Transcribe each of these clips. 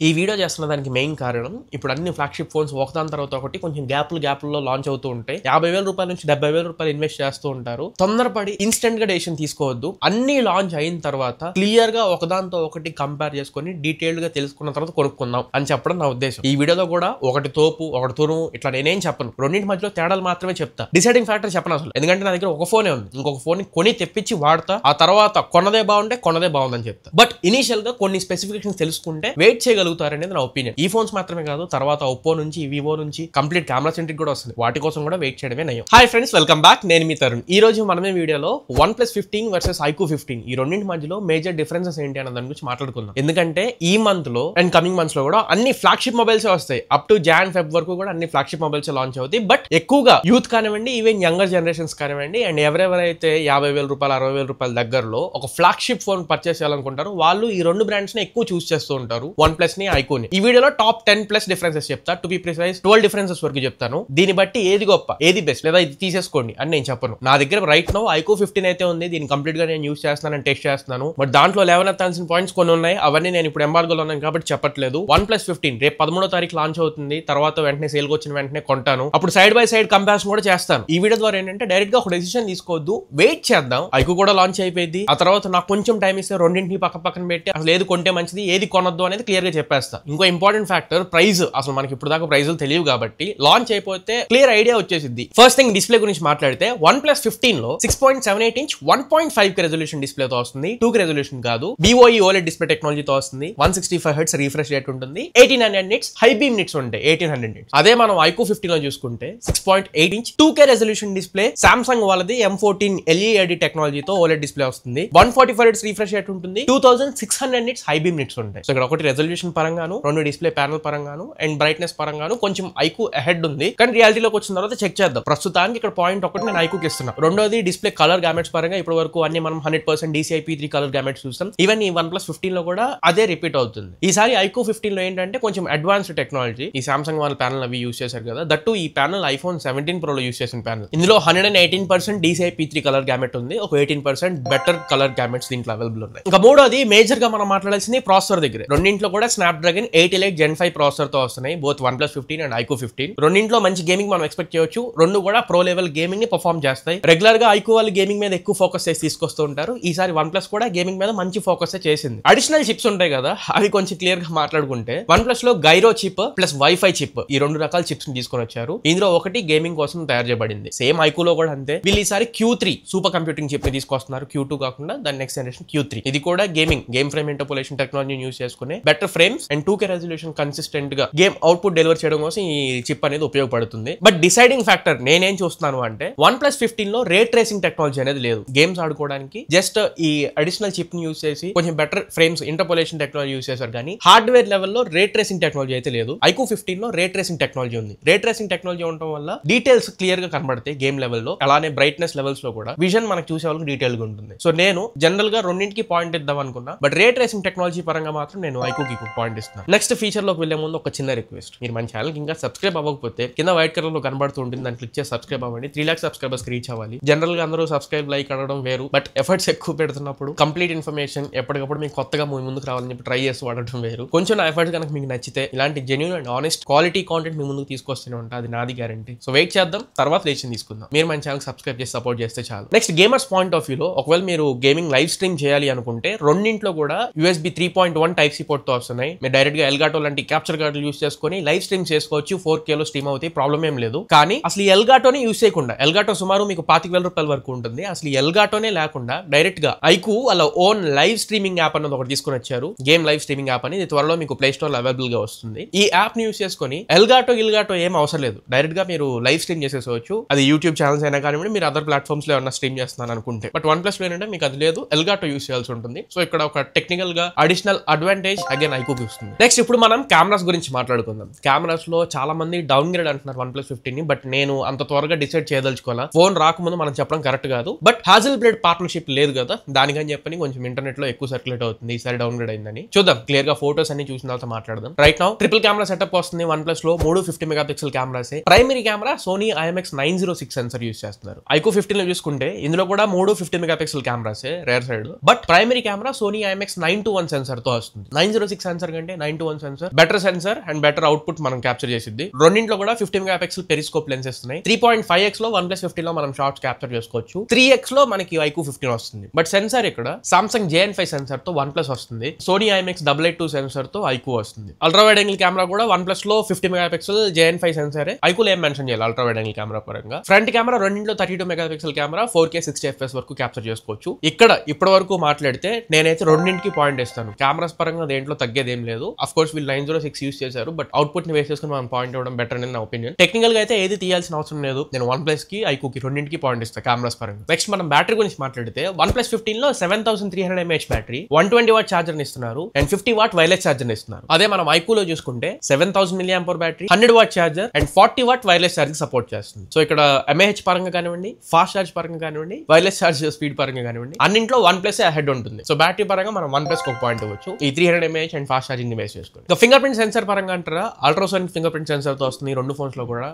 ఈ వీడియో చేస్తున్న దానికి మెయిన్ కారణం ఇప్పుడు అన్ని ఫ్లాగ్షిప్ ఫోన్స్ ఒకదాని తర్వాత ఒకటి కొంచెం గ్యాప్లో లాంచ్ అవుతూ ఉంటాయి. 50,000 రూపాయల నుంచి 70,000 రూపాయలు ఇన్వెస్ట్ చేస్తూ ఉంటారు. తొందరపడి ఇన్స్టెంట్ గా డెసిషన్ తీసుకోవద్దు. అన్ని లాంచ్ అయిన తర్వాత క్లియర్ గా ఒకదాంతో ఒకటి కంపేర్ చేసుకుని డీటెయిల్డ్ గా తెలుసుకున్న తర్వాత కొనుక్కుందాం అని చెప్పడం నా ఉద్దేశం. ఈ వీడియోలో కూడా ఒకటి తోపు ఒకటి తురుము ఇట్లా నేనేం చెప్పను, రెండింటి మధ్యలో తేడాలు మాత్రమే చెప్తా. డిసైడింగ్ ఫ్యాక్టర్ చెప్పను అసలు, ఎందుకంటే నా దగ్గర ఒక ఫోనే ఉంది. ఇంకొక ఫోన్ కొని తెప్పించి వాడతా, ఆ తర్వాత కొన్నదే బాగుందని చెప్తా. బట్ ఇనిషియల్ గా కొన్ని స్పెసిఫికేషన్స్ తెలుసుకుంటే వెయిట్ చేయగలుగుతారనేది నా ఒపీనియన్. ఈ ఫోన్స్ మాత్రమే కాదు, తర్వాత ఒప్పో నుంచి వివో నుంచి కంప్లీట్ కెమెరా సెంట్రిక్ కూడా వస్తుంది. వాటి కోసం కూడా వెయిట్ చేయడమే నయం. Hi friends, welcome back. నేను మీ తరుణ్. ఈ రోజు మనమే వీడియోలో OnePlus 15 వర్సెస్ iQOO 15 ఈ రెండింటి మధ్యలో మేజర్ డిఫరెన్సెస్ ఏంటి అన్న దాని గురించి మాట్లాడుకుందాం. ఎందుకంటే ఈ మంత్ లో అండ్ కమింగ్ మంత్స్ లో కూడా అన్ని ఫ్లాగ్షిప్ మొబైల్స్ వస్తాయి. అప్ టు జాన్ ఫెబ్ వరకు కూడా అన్ని ఫ్లాగ్షిప్ మొబైల్స్ లాంచ్ అవుతాయి. బట్ ఎక్కువగా యూత్ కానివ్వండి, ఈవెన్ యంగర్ జనరేషన్స్ కానివ్వండి, అండ్ ఎవరెవరైతే 50,000 రూపాయలు 60,000 రూపాయల దగ్గరలో ఒక ఫ్లాగ్షిప్ ఫోన్ పర్చేస్ చేయాలనుకుంటారు, వాళ్ళు ఈ రెండు బ్రాండ్స్ ని ఎక్కువ చూస్ చేస్తూ ఉంటారు, OnePlus ని iQOO ని. ఈ వీడియోలో టాప్ 10+ డిఫరెన్సెస్ చెప్తా. టు బి ప్రిసైజ్ 12 డిఫరెన్సెస్ వరకు చెప్తాను. దీన్ని బట్టి ఏది గొప్ప, ఏది బెస్ట్, లేదా ఇది తీసేసుకోండి అని నేను చెప్పను. నా దగ్గర రైట్ నౌ iQOO 15 అయితే ఉంది. దీన్ని కంప్లీట్ గా నేను యూస్ చేస్తున్నాను, టెస్ట్ చేస్తున్నాను. బట్ దాంట్లో లేవనెత్తాల్సిన పాయింట్స్ కొన్ని ఉన్నాయి. అవన్నీ నేను ఇప్పుడు ఎంబార్గోలో ఉన్నాను కాబట్టి చెప్పట్లేదు. OnePlus 15 రేపు 13వ తారీఖు లాంచ్ అవుతుంది. తర్వాత వెంటనే సేల్ వచ్చిన వెంటనే కొంటాను. అప్పుడు సైడ్ బై సైడ్ కంపారిజన్ కూడా చేస్తాను. ఈ వీడియో ద్వారా ఏంటంటే డైరెక్ట్ గా ఒక డెసిషన్ తీసుకోవద్దు, వెయిట్ చేద్దాం. iQOO కూడా లాంచ్ అయిపోయింది. ఆ తర్వాత నాకు కొంచెం టైం ఇస్తే రెండింటిని పక్కన పెట్టి అసలు ఏది కొంటే మంచిది, ఏది కొనొద్దు అనేది క్లియర్ గా చెప్పేస్తా. ఇంకో ఇంపార్టెంట్ ఫ్యాక్టర్ ప్రైస్. అసలు మనకి ఇప్పుడు దాకా ప్రైజులు తెలియవు కాబట్టి లాంచ్ అయిపోతే క్లియర్ ఐడియా వచ్చేసింది. ఫస్ట్ థింగ్, డిస్ప్లే గురించి మాట్లాడితే OnePlus 15 లో 6.78 ఇంచ్ 1.5K రెజల్యూషన్ డిస్ప్లే తో వస్తుంది. 2K రెజల్యూషన్ కాదు. BOE OLED డిస్ప్లే టెక్నాలజీతో వస్తుంది. 165 Hz రిఫ్రెష్ రేట్ ఉంటుంది. 1800 నిట్స్ హై బీమ్ నిట్స్ ఉంటాయి. 1800 నిట్స్. అదే మనం iQOO 15 లో చూసుకుంటే 6.8 inch 2K resolution display. Samsung వాళ్ళది M14 LED టెక్నాలజీతో OLED డిస్ప్లే వస్తుంది. 145 Hz రిఫ్రెష్ రేట్ ఉంటుంది. 2600 నిట్స్ హై బీమ్ నిట్స్ ఉంటాయి. సో ఇక్కడ ఒకటి రెజల్యూషన్ పరంగాను, రెండు డిస్ప్లే ప్యానల్ పరంగాను అండ్ బ్రైట్నెస్ పరంగాను కొంచెం iQOO అహెడ్ ఉంది. కానీ రియాలిటీలోకి వచ్చిన తర్వాత చెక్ చేద్దాం. ప్రస్తుతానికి ఇక్కడ పాయింట్ ఒకటి నేను iQOOకి ఇస్తున్నా. రెండోది డిస్ప్లే కలర్ గామెట్స్ పరంగా ఇప్పటి వరకు అన్ని మనం 100% DCI-P3 కలర్ గామెట్స్ చూస్తాం. ఈవెన్ ఈ OnePlus 15 లో కూడా అదే రిపీట్ అవుతుంది. ఈసారి iQOO 15 లో ఏంటంటే కొంచెం అడ్వాన్స్డ్ టెక్నాలజీ. ఈ సామ్సంగ్ వాళ్ళ ప్యానల్ అవి యూస్ చేశారు కదా, దట్టు ఈ ప్యానల్ iPhone 17 Pro లో యూస్ చేసిన ప్యానల్. ఇందులో 118% DCI-P3 కలర్ గామెట్ ఉంది. ఒక 18% బెటర్ కలర్ గామెట్స్ దీంట్లో అవైలబుల్ ఉన్నాయి. ఇంకా మూడోది మేజర్ గా మనం మాట్లాడాల్సింది ప్రాసెసర్ దగ్గర. రెండింట్లో కూడా స్నాప్డ్రాగన్ 8 Elite Gen 5 ప్రాసెసర్ తో వస్తున్నాయి, బోత్ OnePlus 15 అండ్ iQOO 15. రెండింట్లో మంచి గేమింగ్ మనం ఎక్స్పెక్ట్ చేయొచ్చు. రెండు కూడా ప్రో లెవెల్ గేమింగ్ ని పర్ఫార్మ్ చేస్తాయి. రెగ్యులర్ గా iQOO వాళ్ళు గేమింగ్ మీద ఎక్కువ ఫోకస్ చేసి తీసుకొస్తూ ఉంటారు. ఈసారి OnePlus కూడా గేమింగ్ మీద మంచి ఫోకస్ చేసింది. అడిషనల్ చిప్స్ ఉంటాయి కదా, అవి కొంచెం క్లియర్ గా మాట్లాడుకుంటే OnePlus లో gyro chip plus wifi chip, ఈ రెండు రకాల చిప్స్ ని తీసుకొని వచ్చారు. ఇందులో ఒకటి గేమింగ్ కోసం తయారు చేయబడింది. సేమ్ iQOO లో కూడా అంతే. వీళ్ళు ఈసారి Q3 సూపర్ కంప్యూటింగ్ చిప్ ని తీసుకొస్తున్నారు. Q2 కాకుండా దాని నెక్స్ట్ జనరేషన్ Q3. ఇది కూడా గేమ్ ఫ్రేమ్ ఇంటర్పోలేషన్ టెక్నాలజీని యూస్ చేసుకుని better frames and 2K resolution consistent గా గేమ్ అవుట్పుట్ డెలివర్ చేయడం కోసం ఈ చిప్ అనేది ఉపయోగపడుతుంది. బట్ డిసైడింగ్ ఫ్యాక్టర్ నేనేం చూస్తున్నాను అంటే OnePlus 15 లో రే ట్రేసింగ్ టెక్నాలజీ అనేది లేదు. గేమ్స్ ఆడుకోవడానికి జస్ట్ ఈ అడిషనల్ చిప్ ని యూస్ చేసి కొంచెం better frames interpolation technology use చేశారు. కానీ హార్డ్వేర్ లెవెల్లో రే ట్రేసింగ్ టెక్నాలజీ అయితే లేదు. iQOO 15 లో రే ట్రేసింగ్ టెక్నాలజీ ఉంది. రే ట్రేసింగ్ టెక్నాలజీ ఉండటం వల్ల డీటెయిల్స్ క్లియర్ గా కనబడతాయి గేమ్ లెవెల్లో. అలానే బ్రైట్నెస్ లెవెల్స్ లో కూడా విజన్ మనకు చూసే వాళ్ళకి డీటెయిల్ గా ఉంటుంది. సో నేను జనరల్ గా రెండింటికి పాయింట్ ఇద్దాం అనుకున్నా, బట్ రే ట్రేసింగ్ టెక్నాలజీ పరంగా మాత్రం నేను iQOOకి పాయింట్ ఇస్తున్నాను. నెక్స్ట్ ఫీచర్ లోకి వెళ్లే ముందు ఒక చిన్న రిక్వెస్ట్, మీరు మన ఛానల్ ఇంకా సబ్స్క్రైబ్ అవ్వకపోతే కింద వైట్ కలర్ లో కనబడుతూ ఉంటుంది, దాన్ని క్లిక్ చేసి సబ్స్క్రైబ్ అవ్వండి. 3 lakhs సబ్స్క్రైబర్స్ రీచ్ అవ్వాలి. జనరల్ గా అందరూ సబ్స్క్రైబ్ లైక్ అనడం వేరు, బట్ ఎఫర్ట్స్ ఎక్కువ పెడుతున్నప్పుడు కంప్లీట్ ఇన్ఫర్మేషన్ ఎప్పటికప్పుడు మీకు కొత్తగా ముందుకు రావాలని చెప్పి ట్రై చేసి వాడటం వేరు. కొంచెం నా ఎఫర్ట్స్ కనుక మీకు నచ్చితే ఇలాంటి genuine and honest quality content మీ ముందుకు తీసుకొస్తూనే ఉంటా, అది నాది గ్యారంటీ. సో వెయిట్ చేద్దాం, తర్వాత డెసిషన్ తీసుకుందాం. మీరు మన ఛానల్ సబ్స్క్రైబ్ చేసి సపోర్ట్ చేస్తే చాలు. నెక్స్ట్, గేమర్స్ పాయింట్ ఆఫ్ వ్యూలో ఒకవేళ మీరు గేమింగ్ లైవ్ స్ట్రీమ్ చేయాలి అనుకుంటే రెండింట్లో కూడా USB 3.1 Type-C పోర్ట్ తో వస్తున్నాయి. మీరు డైరెక్ట్ గా ఎల్గాటో లాంటి క్యాప్చర్ కార్డులు యూస్ చేసుకుని లైవ్ స్ట్రీమ్ చేసుకోవచ్చు. 4K లో స్ట్రీమ్ అవుతాయి, ప్రాబ్లం ఏం లేదు. కానీ అసలు ఈ ఎల్గాటోని యూస్ చేయకుండా, ఎల్గాటో సుమారు మీకు 25,000 రూపాయల వరకు ఉంటుంది. అసలు ఈ ఎల్గాటోనే లేకుండా డైరెక్ట్ గా iQOO వాళ్ళ ఓన్ లైవ్ స్ట్రీమింగ్ యాప్ అన్నది ఒకటి తీసుకుని వచ్చారు. గేమ్ లైవ్ స్ట్రీమింగ్ యాప్ అని. ఇది త్వరలో మీకు ప్లే స్టోర్ లో అవైలబుల్ గా వస్తుంది. ఈ యాప్ ని యూస్ చేసుకుని ఎల్గాటో ఏం అవసరం లేదు, డైరెక్ట్ గా మీరు లైవ్ స్ట్రీమ్ చేసేసుకోవచ్చు. అది యూట్యూబ్ ఛానల్స్ అయినా కానివ్వండి, మీరు అదర్ ప్లాట్ఫామ్స్ లో ఏమన్నా స్ట్రీమ్ చేస్తున్నాను అనుకుంటే. బట్ OnePlus లో ఏంటంటే మీకు అది లేదు, ఎల్గాటో యూస్ చేయాల్సి ఉంటుంది. సో ఇక్కడ ఒక టెక్నికల్ గా అడిషనల్ అడ్వాంటేజ్ అగైన్ iQOOకి వస్తుంది. నెక్స్ట్, ఇప్పుడు మనం కెమెరాస్ గురించి మాట్లాడుకుందాం. కెమెరాస్ లో చాలా మంది డౌన్ గ్రేడ్ అంటున్నారు OnePlus 15 ని, బట్ నేను అంత త్వరగా డిసైడ్ చేయదలుచుకోవాలా. ఫోన్ రాకముందు మనం చెప్పడం కరెక్ట్ కాదు. బట్ Hasselblad పార్ట్నర్షిప్ లేదు కదా, దానికని చెప్పని కొంచెం ఇంటర్నెట్ లో ఎక్కువ సర్క్యులేట్ అవుతుంది ఈసారి డౌన్ గ్రేడ్ అయిందని. చూద్దాం, క్లియర్ గా ఫోటోస్ అన్ని చూసిన తర్వాత మాట్లాడదాం. Right now triple camera setup వస్తుంది OnePlus లో. 3 50 మెగాపిక్సెల్ కెమెరాసే. Primary camera Sony IMX906 sensor use చేస్తున్నారు. iQOO 15 లో చూసుకుంటే ఇందులో కూడా 3 50 మెగాపిక్సెల్ కెమెరాసే rear side, but primary camera Sony IMX921 sensor తో వస్తుంది. 906 సెన్సర్ సెన్సర్ కంటే 9:1 sensor better sensor and better output మనం క్యాప్చర్ చేసిద్ది. రెండింట్లో కూడా 50 మెగాపిక్సెల్ పెరిస్కోప్ లెన్స్ ఇస్తున్నాయి. 3.5x లో OnePlus 15 లో మనం షార్ట్స్ క్యాప్చర్ చేసుకోవచ్చు. 3x లో మనకి iQOO 15 వస్తుంది. బట్ సెన్సర్ ఇక్కడ సామ్సంగ్ JN5 సెన్సర్ తో OnePlus వస్తుంది. సోనీ IMX882 సెన్సర్ తో iQOO వస్తుంది. అల్ట్రా వైడ్ యాంగిల్ కెమెరా కూడా OnePlus లో 50 మెగాపిక్సెల్ JN5 సెన్సరే. iQOO ఏం మెన్షన్ చేయాలి అల్ట్రా వైడ్ యాంగిల్ కెమెరా పరంగా. ఫ్రంట్ కెమెరా రెండింటిలో 32 మెగాపిక్సెల్ కెమెరా 4K 60 FPS వరకు క్యాప్చర్ చేసుకోవచ్చు. ఇక్కడ ఇప్పటి వరకు మాట్లాడితే నేనైతే రెండింటికి పాయింట్ ఇస్తాను. కెమెరాస్ పరంగా దేంట్లో తగ్గేది ఏం లేదు. అఫ్ కోర్స్ వీళ్ళు 906 యూస్ చేశారు. బట్ అవుట్పుట్ ని వేస్ చేసుకుని మనం పాయింట్ ఇవ్వడం బెటర్ అని నా ఒపీనియన్. టెక్నికల్ గా అయితే ఏది తీయాల్సిన అవసరం లేదు. నేను OnePlus కి iQOO కి రెండింటికి పాయింట్ ఇస్తాను కెమెరాస్ పరంగా. నెక్స్ట్ మనం బ్యాటరీ గురించి మాట్లాడితే OnePlus 15 లో 7300 mAh బ్యాటరీ 120 వాట్ ఛార్జర్ ఇస్తున్నారు అండ్ 50 వాట్ వైర్లెస్ ఛార్జర్ ఇస్తున్నారు. అదే మనం iQOO లో చూసుకుంటే 7000 mAh battery 100 what charger and 40 what wireless charging support చేస్తుంది. సో ఇక్కడ mAh పరంగా కానివ్వండి, ఫాస్ట్ ఛార్జ్ పరంగా కానివ్వండి, వైర్లెస్ ఛార్జ్ స్పీడ్ పరంగా కానివ్వండి, అన్నింట్లో OnePlus అహెడ్ ఉంటుంది. సో బ్యాటరీ పరంగా మనం OnePlus ఒక పాయింట్ ఇవ్వచ్చు ఈ 300 mAh అండ్ ఫాస్ట్ ఛార్జింగ్ ని బేస్ చేసుకుని. ఇక ఫింగర్ ప్రింట్ సెన్సర్ పరంగా అంటారా, అల్ట్రాసోనిక్ ఫింగర్ ప్రింట్ సెన్సర్ తో వస్తుంది రెండు ఫోన్స్ లో కూడా.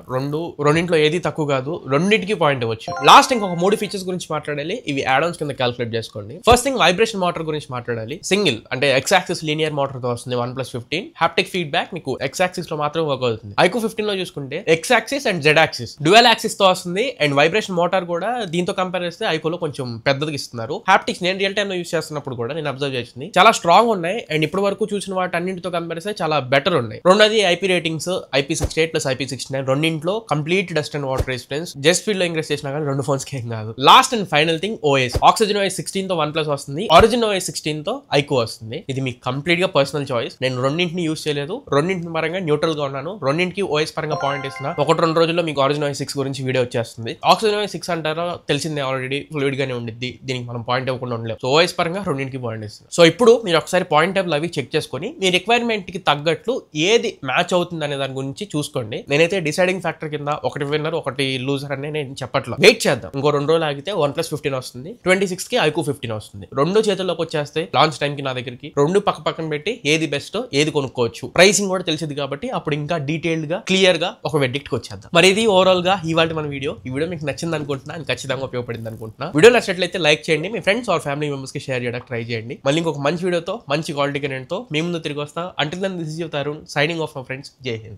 రెండింట్లో ఏది తక్కువ కాదు, రెండింటికి పాయింట్ ఇవ్వచ్చు. లాస్ట్ ఇంకొక 3 ఫీచర్స్ గురించి మాట్లాడాలి. ఇవి యాడ్-ఆన్స్ కింద క్యాలిక్యులేట్ చేసుకోండి. ఫస్ట్ థింగ్ వైబ్రేషన్ మోటార్ గురించి మాట్లాడాలి. సింగిల్ అంటే ఎక్స్ యాక్సిస్ లీనియర్ మోటార్ తో వస్తుంది OnePlus 15. హాప్టిక్ ఫీడ్బ్యాక్ మీకు ఎక్స్ యాక్సిస్ లో మాత్రం వర్క్ అవుతుంది. iQOO 15 లో చూసుకుంటే X axis and Z axis dual axis తో వస్తుంది అండ్ వైబ్రేషన్ మోటార్ కూడా దీంతో కంపేర్ చేస్తే iQOO లో కొంచెం పెద్దదిగా ఇస్తున్నారు. హాప్టిక్స్ నేను రియల్ టైమ్ లో యూస్ చేస్తున్నప్పుడు కూడా నేను అబ్జర్వ్ చేసింది చాలా స్ట్రాంగ్ ఉన్నాయి అండ్ ఇప్పటి వరకు చూసిన వాటి అన్నింటితో కంపేర్ చేస్తే చాలా బెటర్ ఉన్నాయి. రెండోది IP ratings IP68 plus IP69 రెండింటిలో complete dust and water resistance just field లో ఇంగ్రెస్ చేసినా కానీ రెండు ఫోన్స్ కి ఏం కాదు. Last and final thing OS Oxygen OS 16 తో OnePlus వస్తుంది. Origin OS 16 తో iQOO వస్తుంది. ఇది మీకు కంప్లీట్ గా పర్సనల్ చాయిస్. నేను రెండింటిని యూస్ చేయలేదు, రెండింటి పరంగా న్యూట్రల్ గా ఉన్నాను. రెండింటికి OS పరంగా పాయింట్ ఇస్తున్నా. 1-2 రోజుల్లో మీకు Origin OS 6 గురించి వీడియో వచ్చేస్తుంది. Oxygen OS 6 అంటారా తెలిసిందే, ఆల్రెడీ ఫ్లూయిడ్ గానే ఉండిద్ది. దీనికి మనం పాయింట్ ఇవ్వకుండా ఉండలేము. సో OS పరంగా రెండింటికి పాయింట్ ఇస్తుంది. సో ఇప్పుడు మీరు ఒకసారి పాయింట్ టేబుల్ అవి చెక్ చేసుకొని మీ రిక్వైర్మెంట్ కి తగ్గట్లు ఏది మ్యాచ్ అవుతుంది అనే దాని గురించి చూసుకోండి. నేనైతే డిసైడింగ్ ఫ్యాక్టర్ కింద ఒకటి విన్నర్ ఒకటి లూజర్ అని నేను చెప్పట్లేదు. వెయిట్ చేద్దాం. ఇంకో 2 రోజులు ఆగితే OnePlus 15 వస్తుంది. 26 కి iQOO 15 వస్తుంది. రెండు చేతుల్లోకి వచ్చేస్తే లాంచ్ టైం కి నా దగ్గరికి రెండు పక్కన పెట్టి ఏది బెస్ట్ ఏది కొనుక్కోవచ్చు ప్రైసింగ్ కూడా తెలిసింది కాబట్టి అప్పుడు ఇంకా డీటెయిల్డ్ గా క్లియర్ గా ఒక వెర్డిక్ట్ కి వచ్చేద్దాం. మరి ఇది ఓవరాల్ గా ఇవాళ మన వీడియో. ఈ వీడియో మీకు నచ్చింది అనుకుంటున్నా, ఖచ్చితంగా ఉపయోగపడింది అనుకుంటున్నా. వీడియో నచ్చినట్లయితే లైక్ చేయండి, మీ ఫ్రెండ్స్ ఆర్ ఫ్యామిలీ మెంబర్స్ కి షేర్ చేయడానికి ట్రై చేయండి. మళ్ళీ ఇంకొక మంచి వీడియోతో మంచి క్వాలిటీ కంటెంట్ తో మీ ముందు తిరిగి వస్తా. Until then this is your Tarun signing off my friends. Jai Hind.